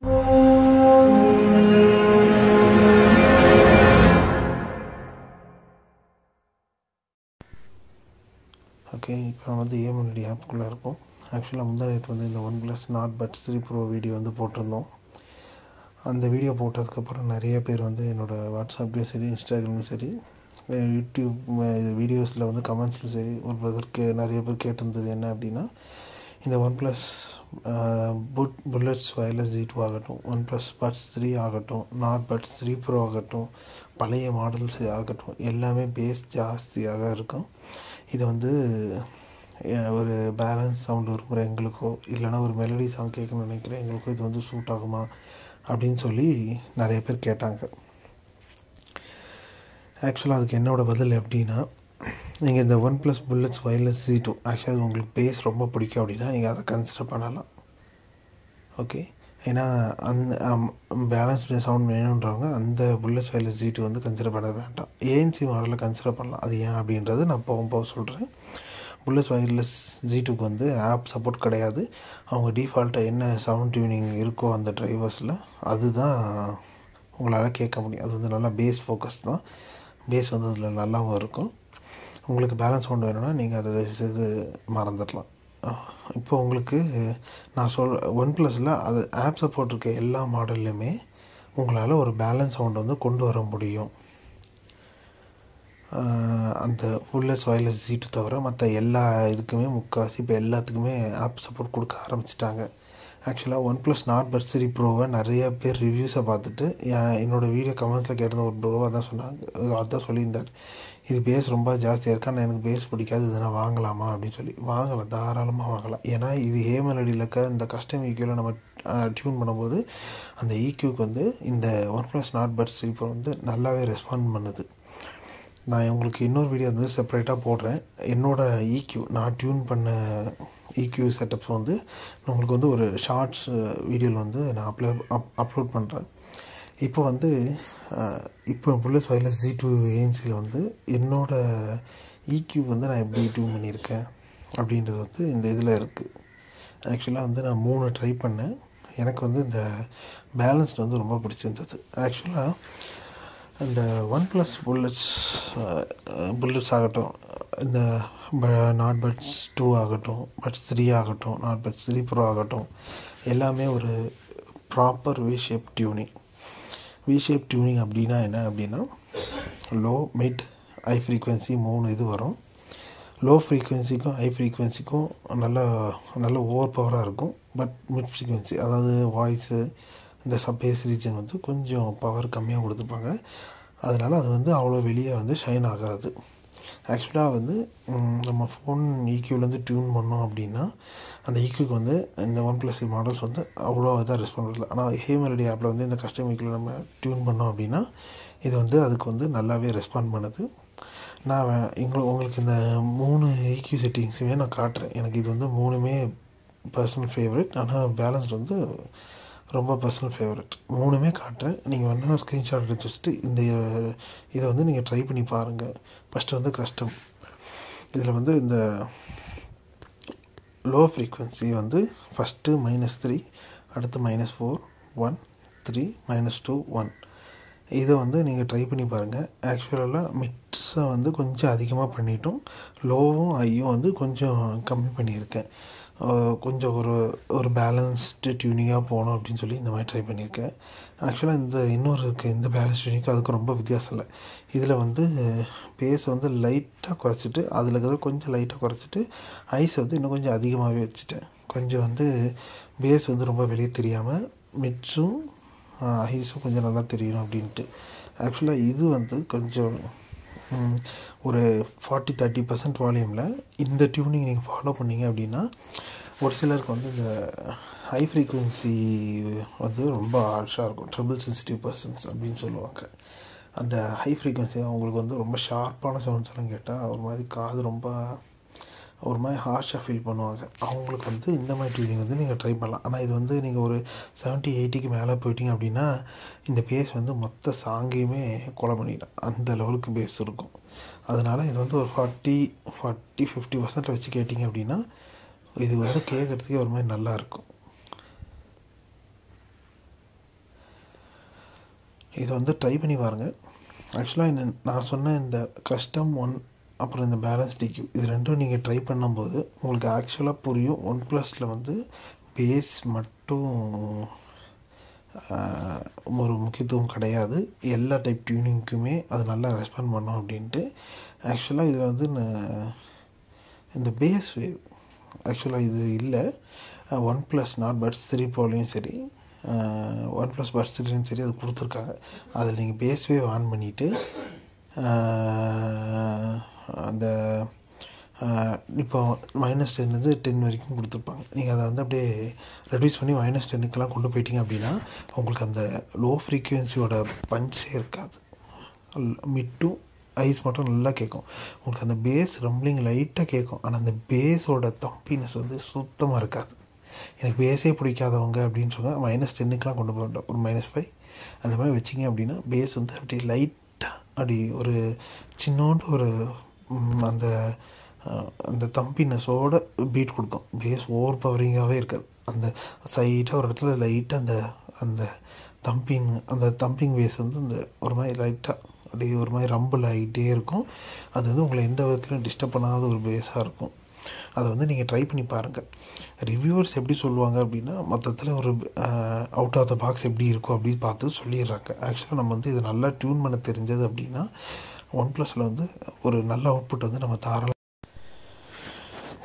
Okay, இப்போ நம்ம வந்து ஏஎம்எல்டி ஆப்புக்குள்ளே இருக்கும். ஆக்சுவலாக முந்தானத்து வந்து இந்த OnePlus Nord Buds 3 Pro video வந்து போட்டிருந்தோம். அந்த வீடியோ போட்டதுக்கப்புறம் நிறைய பேர் வந்து என்னோடய வாட்ஸ்அப்லேயும் சரி, இன்ஸ்டாகிராம்லையும் சரி, யூடியூப் வீடியோஸில் வந்து கமெண்ட்ஸ்லையும் சரி, ஒரு பிரதருக்கு நிறைய பேர் கேட்டிருந்தது என்ன அப்படின்னா, இந்த OnePlus புல்லட்ஸ் வயர்லெஸ் Z2 ஆகட்டும், OnePlus Buds 3 ஆகட்டும், Nord Buds 3 Pro ஆகட்டும், பழைய மாடல்ஸ் ஆகட்டும், எல்லாமே பேஸ் ஜாஸ்தியாக இருக்கும். இது வந்து ஒரு பேலன்ஸ் சவுண்ட் இருக்கிற எங்களுக்கோ, இல்லைனா ஒரு மெலடி சாங் கேட்கணும்னு நினைக்கிற எங்களுக்கோ இது வந்து சூட் ஆகுமா அப்படின்னு சொல்லி நிறைய பேர் கேட்டாங்க. ஆக்சுவலாக அதுக்கு என்னோடய பதில் எப்படின்னா, நீங்கள் இந்த OnePlus புல்லட்ஸ் வயர்லெஸ் Z2 ஆக்சுவலாக உங்களுக்கு பேஸ் ரொம்ப பிடிக்கும் அப்படின்னா நீங்கள் அதை கன்சிடர் பண்ணலாம். ஓகே, ஏன்னா அந்த பேலன்ஸ் சவுண்ட் வேணுன்றவங்க அந்த புல்லட்ஸ் வயர்லெஸ் Z2 வந்து கன்சிடர் பண்ண வேண்டாம். ANC மாடலில் கன்சிடர் பண்ணலாம். அது ஏன் அப்படின்றது நான் போக சொல்கிறேன். புல்லட்ஸ் வயர்லெஸ் Z2க்கு வந்து ஆப் சப்போர்ட் கிடையாது. அவங்க டிஃபால்ட்டாக என்ன சவுண்ட் டியூனிங் இருக்கோ அந்த டிரைவர்ஸில் அதுதான் உங்களால் கேட்க முடியும். அது வந்து நல்லா பேஸ் ஃபோக்கஸ் தான். பேஸ் வந்து அதில் நல்லாவும் இருக்கும். உங்களுக்கு பேலன்ஸ் சவுண்ட் வேணும்னா நீங்கள் அதை இது மறந்துடலாம். இப்போ உங்களுக்கு நான் OnePlusல அது ஆப் சப்போர்ட் இருக்க எல்லா மாடல்லையுமே உங்களால் ஒரு பேலன்ஸ் சவுண்ட் வந்து கொண்டு வர முடியும். அந்த புல்லட்ஸ் வயர்லெஸ் Z2 தவிர மற்ற எல்லா இதுக்குமே முக்கால்வாசி இப்போ எல்லாத்துக்குமே ஆப் சப்போர்ட் கொடுக்க ஆரம்பிச்சிட்டாங்க. ஆக்சுவலாக OnePlus Nord Buds 3 Proவை நிறைய பேர் ரிவ்யூஸை பார்த்துட்டு என்னோடய வீடியோ கமெண்ட்ஸில் கேட்டது ஒரு ப்ரோவை அதான் சொன்னாங்க. அதான் சொல்லியிருந்தார், இது பேஸ் ரொம்ப ஜாஸ்தியாக இருக்கா, நான் எனக்கு பேஸ் பிடிக்காது, இதை நான் வாங்கலாமா அப்படின்னு சொல்லி. வாங்கலாம், தாராளமாக வாங்கலாம். ஏன்னா இது ஏஎம்எல்டியில் இருக்க இந்த கஸ்டம் EQவில் நம்ம டியூன் பண்ணும்போது அந்த EQக்கு வந்து இந்த OnePlus Nord Buds 3 Pro வந்து நல்லாவே ரெஸ்பாண்ட் பண்ணுது. நான் உங்களுக்கு இன்னொரு வீடியோ வந்து செப்பரேட்டாக போடுறேன். என்னோடய EQ நான் டியூன் பண்ண EQ செட்டப்ஸ் வந்து உங்களுக்கு வந்து ஒரு ஷார்ட்ஸ் வீடியோவில் வந்து நான் அப்லோட் பண்ணுறேன். இப்போ வந்து இப்போ புல்லட்ஸ் வயர்லெஸ் Z2 ஏஎன்சியில் வந்து என்னோடய EQ வந்து நான் எப்படி டியூன் பண்ணியிருக்கேன் அப்படின்றது வந்து இந்த இதில் இருக்குது. ஆக்சுவலாக வந்து நான் 3 ட்ரை பண்ணேன். எனக்கு வந்து இந்த பேலன்ஸ் வந்து ரொம்ப பிடிச்சிருந்தது. ஆக்சுவலாக இந்த OnePlus புல்லட்ஸ் ஆகட்டும், இந்த Nord Buds 2 ஆகட்டும், Buds 3 ஆகட்டும், Nord Buds 3 Pro ஆகட்டும், எல்லாமே ஒரு ப்ராப்பர் V-ஷேப் டியூனிங். V-ஷேப் டியூனிங் அப்படின்னா என்ன அப்படின்னா, லோ, மிட், ஹை ஃப்ரீக்குவென்சி 3 இது வரும். லோ ஃப்ரீக்குவென்சிக்கும் ஹை ஃப்ரீக்குவென்சிக்கும் நல்ல ஓவர் பவராக இருக்கும். பட் மிட் ஃப்ரீக்குவென்சி, அதாவது வாய்ஸு, இந்த சப்பேஸ் ரீஜன் வந்து கொஞ்சம் பவர் கம்மியாக கொடுத்துருப்பாங்க. அதனால் அது வந்து அவ்வளோ வெளியே வந்து ஷைன் ஆகாது. ஆக்சுவலாக வந்து நம்ம ஃபோன் EQலேருந்து டியூன் பண்ணோம் அப்படின்னா அந்த EQக்கு வந்து இந்த OnePlus மாடல்ஸ் வந்து அவ்வளோ இதாக ரெஸ்பாண்ட் பண்ணல. ஆனால் ஏஎம்எல்டி ஆப்பில் வந்து இந்த கஸ்டம் EQ நம்ம டியூன் பண்ணோம் அப்படின்னா இது வந்து அதுக்கு வந்து நல்லாவே ரெஸ்பாண்ட் பண்ணுது. நான் உங்களுக்கு இந்த 3 EQ செட்டிங்ஸுமே நான் காட்டுறேன். எனக்கு இது வந்து 3மே பர்சனல் ஃபேவரட். ஆனால் பேலன்ஸ்டு வந்து ரொம்ப பர்சனல் ஃபேவரட். 3மே காட்டுறேன். நீங்கள் வேணா ஸ்க்ரீன்ஷாட் எடுத்து வச்சுட்டு இதை வந்து நீங்கள் ட்ரை பண்ணி பாருங்கள். ஃபஸ்ட்டு வந்து கஸ்டம். இதில் வந்து இந்த லோ ஃப்ரீக்குவென்சி வந்து ஃபஸ்ட்டு -3, அடுத்து -4, 1, 3, -2, 1. இதை வந்து நீங்கள் ட்ரை பண்ணி பாருங்கள். ஆக்சுவலாக மிட்ஸை வந்து கொஞ்சம் அதிகமாக பண்ணிட்டோம், லோவும் ஹையும் வந்து கொஞ்சம் கம்மி பண்ணியிருக்கேன். கொஞ்சம் ஒரு பேலன்ஸ்டு டியூனிங்காக போகணும் அப்படின்னு சொல்லி இந்த மாதிரி ட்ரை பண்ணியிருக்கேன். ஆக்சுவலாக இந்த பேலன்ஸ் டியூனிங்க்கு அதுக்கு ரொம்ப வித்தியாசம் இல்லை. இதில் வந்து பேஸை வந்து லைட்டாக குறைச்சிட்டு, அதில் இருக்கிறத கொஞ்சம் லைட்டாக குறைச்சிட்டு, ஐஸ் வந்து இன்னும் கொஞ்சம் அதிகமாகவே வச்சுட்டேன். கொஞ்சம் வந்து பேஸ் வந்து ரொம்ப வெளியே தெரியாமல் மிட்ஸும் ஐஸும் கொஞ்சம் நல்லா தெரியணும் அப்படின்ட்டு. ஆக்சுவலாக இது வந்து கொஞ்சம் ஒரு 40-30% வால்யூமில் இந்த டியூனிங் நீங்கள் ஃபாலோ பண்ணிங்க அப்படின்னா ஒரு சிலருக்கு வந்து இந்த ஹை ஃப்ரீக்குவென்சி வந்து ரொம்ப ஹார்ஷாக இருக்கும். ட்ரிபிள் சென்சிட்டிவ் பர்சன்ஸ் அப்படின்னு சொல்லுவாங்க. அந்த ஹை ஃப்ரீக்குவென்சி அவங்களுக்கு வந்து ரொம்ப ஷார்ப்பான சவுண்ட்ஸ் எல்லாம் கேட்டால் ஒரு மாதிரி காது ரொம்ப ஒரு மாதிரி ஹார்ஷாக ஃபீல் பண்ணுவாங்க. அவங்களுக்கு வந்து இந்த மாதிரி டியூனிங் வந்து நீங்கள் ட்ரை பண்ணலாம். ஆனால் இது வந்து நீங்கள் ஒரு 70-80க்கு மேலே போயிட்டீங்க அப்படின்னா இந்த பேஸ் வந்து மொத்த சாங்கையுமே கொலை பண்ணிடும். அந்த லெவலுக்கு பேஸ் இருக்கும். அதனால் இது வந்து ஒரு 40-50% வச்சு கேட்டிங்க அப்படின்னா இது வந்து கேட்குறதுக்கே ஒரு மாதிரி நல்லாயிருக்கும். இதை வந்து ட்ரை பண்ணி பாருங்கள். ஆக்சுவலாக நான் சொன்ன இந்த கஸ்டம் ஒன் அப்புறம் இந்த பேலன்ஸ் டிக்யூ இது ரெண்டும் நீங்கள் ட்ரை பண்ணும்போது உங்களுக்கு ஆக்சுவலாக புரியும். ஒன் ப்ளஸில் வந்து பேஸ் மட்டும் ஒரு முக்கியத்துவம் கிடையாது, எல்லா டைப் டியூனிங்க்குமே அது நல்லா ரெஸ்பாண்ட் பண்ணோம் அப்படின்ட்டு. ஆக்சுவலாக இதில் வந்து இந்த பேஸ் வேவ் ஆக்சுவலாக இது இல்லை. ஒன் ப்ளஸ் நாட் பட்ஸ் 3 Proலையும் சரி, ஒன் ப்ளஸ் பட்ஸ் 3லையும் சரி அது கொடுத்துருக்காங்க. அதில் நீங்கள் பேஸ் வேவ் ஆன் பண்ணிவிட்டு அந்த இப்போ -10 10 வரைக்கும் கொடுத்துருப்பாங்க. நீங்கள் அதை வந்து அப்படியே ரெடியூஸ் பண்ணி -10க்கெலாம் கொண்டு போயிட்டீங்க அப்படின்னா உங்களுக்கு அந்த லோ ஃப்ரீக்குவென்சியோட பஞ்சே இருக்காது. மிட்டும் ஐஸ் மட்டும் நல்லா கேட்கும். உங்களுக்கு அந்த பேஸ் ரம்பிளிங் லைட்டாக கேட்கும், ஆனால் அந்த பேஸோட தம்பினஸ் வந்து சுத்தமாக இருக்காது. எனக்கு பேஸே பிடிக்காதவங்க அப்படின்னு சொன்னால் -10க்கெலாம் கொண்டு போக வேண்டாம், ஒரு -5 அந்த மாதிரி வச்சிங்க அப்படின்னா பேஸ் வந்து அப்படி லைட்டாக அப்படி ஒரு சின்னோண்டு ஒரு அந்த அந்த தம்பினஸோட பீட் கொடுக்கும். பேஸ் ஓவர் பவரிங்காகவே இருக்காது. அந்த சைட்டாக ஒரு இடத்துல லைட்டாக அந்த தம்பிங் பேஸ் வந்து இந்த ஒரு மாதிரி லைட்டாக அப்படியே ஒரு மாதிரி ரம்பிள் ஆகிட்டே இருக்கும். அது வந்து உங்களை எந்த விதத்துலையும் டிஸ்டர்ப் பண்ணாத ஒரு பேஸாக இருக்கும். அதை வந்து நீங்கள் ட்ரை பண்ணி பாருங்கள். ரிவ்யூவர்ஸ் எப்படி சொல்லுவாங்க அப்படின்னா மொத்தத்தில் ஒரு அவுட் ஆஃப் த பாக்ஸ் எப்படி இருக்கும் அப்படின்னு பார்த்து சொல்லிடுறாங்க. ஆக்சுவலாக நம்ம வந்து இதை நல்லா டியூன் பண்ண தெரிஞ்சது அப்படின்னா ஒன் ப்ளஸில் வந்து ஒரு நல்ல அவுட்புட் வந்து நம்ம தாராளம்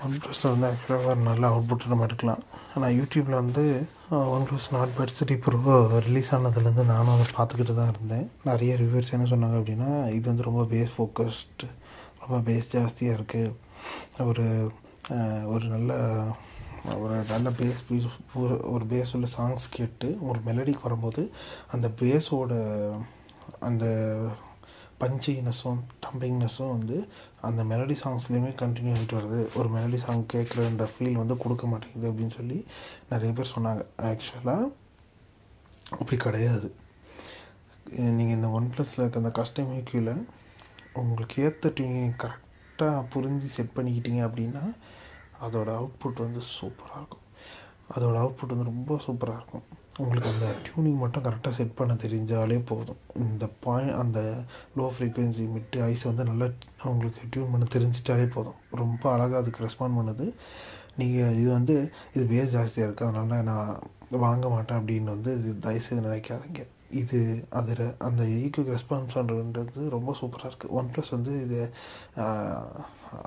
ஒன் ப்ளஸில் வந்து ஆக்சுவலாக ஒரு நல்ல அவுட்புட் நம்ம எடுக்கலாம். ஆனால் யூடியூப்பில் வந்து one plus Nord buds 3 Pro release ஆனதுலேருந்து நானும் அதை பார்த்துக்கிட்டு தான் இருந்தேன். நிறைய ரிவ்யூவர்ஸ் என்ன சொன்னாங்க அப்படின்னா இது வந்து ரொம்ப பேஸ் ஃபோக்கஸ்டு, ரொம்ப பேஸ் ஜாஸ்தியாக இருக்குது, ஒரு நல்ல ஒரு பேஸ் உள்ள சாங்ஸ் கேட்டு ஒரு மெலடிக்கு வரும்போது அந்த பேஸோட அந்த பஞ்சினஸும் தம்பிங்னஸும் வந்து அந்த மெலடி சாங்ஸ்லேயுமே கண்டினியூ ஆகிட்டு வருது. ஒரு மெலடி சாங் கேட்குறன்ற ஃபீல் வந்து கொடுக்க மாட்டேங்குது அப்படின்னு சொல்லி நிறைய பேர் சொன்னாங்க. ஆக்சுவலாக அப்படி கிடையாது. நீங்கள் இந்த ஒன் ப்ளஸில் இருக்க அந்த கஸ்டம் EQவில் உங்களுக்கு ஏற்ற டியூனிங் கரெக்டாக புரிஞ்சு செட் பண்ணிக்கிட்டீங்க அப்படின்னா அதோட அவுட்புட் வந்து சூப்பராக இருக்கும். அதோட அவுட்புட் வந்து ரொம்ப சூப்பராக இருக்கும். உங்களுக்கு அந்த டியூனிங் மட்டும் கரெக்டாக செட் பண்ண தெரிஞ்சாலே போதும். இந்த அந்த லோ ஃப்ரீக்வென்சி மிட்டு ஐஸ் வந்து நல்லா உங்களுக்கு டியூன் பண்ண தெரிஞ்சிட்டாலே போதும். ரொம்ப அழகாக அதுக்கு ரெஸ்பாண்ட் பண்ணுது. நீங்கள் இது பேஸ் ஜாஸ்தியாக இருக்குது அதனால நான் வாங்க மாட்டேன் அப்படின்னு வந்து இது தயவுசெய்து நினைக்காதீங்க. இது அந்த ஈக்குவல் ரெஸ்பான்ஸ் பண்ணுறது ரொம்ப சூப்பராக இருக்குது. ஒன் ப்ளஸ் வந்து இது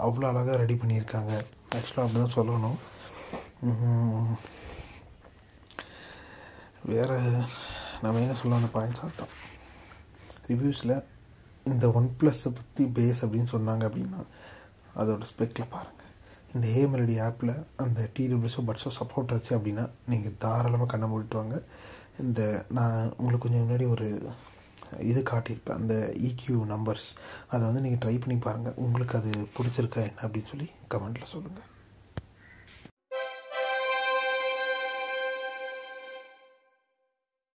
அவ்வளோ அழகாக ரெடி பண்ணியிருக்காங்க. ஆக்சுவலாக அப்படி தான் சொல்லணும். வேறு நம்ம என்ன சொல்ல அந்த பாயிண்ட்ஸ் ஆகட்டும். ரிவ்யூஸில் இந்த ஒன் ப்ளஸை பற்றி பேஸ் அப்படின்னு சொன்னாங்க அப்படின்னா அதோட ஸ்பெக்கில் பாருங்கள். இந்த மெலடி ஆப்பில் அந்த TWSO பட்ஸோ சப்போர்ட் ஆச்சு அப்படின்னா நீங்கள் தாராளமாக கண்ணை மூடிட்டு வாங்க. நான் உங்களுக்கு கொஞ்சம் முன்னாடி ஒரு இது காட்டியிருப்பேன், அந்த EQ நம்பர்ஸ், அதை வந்து நீங்கள் ட்ரை பண்ணி பாருங்கள். உங்களுக்கு அது பிடிச்சிருக்கா என்ன அப்படின்னு சொல்லி கமெண்ட்டில் சொல்லுங்கள்.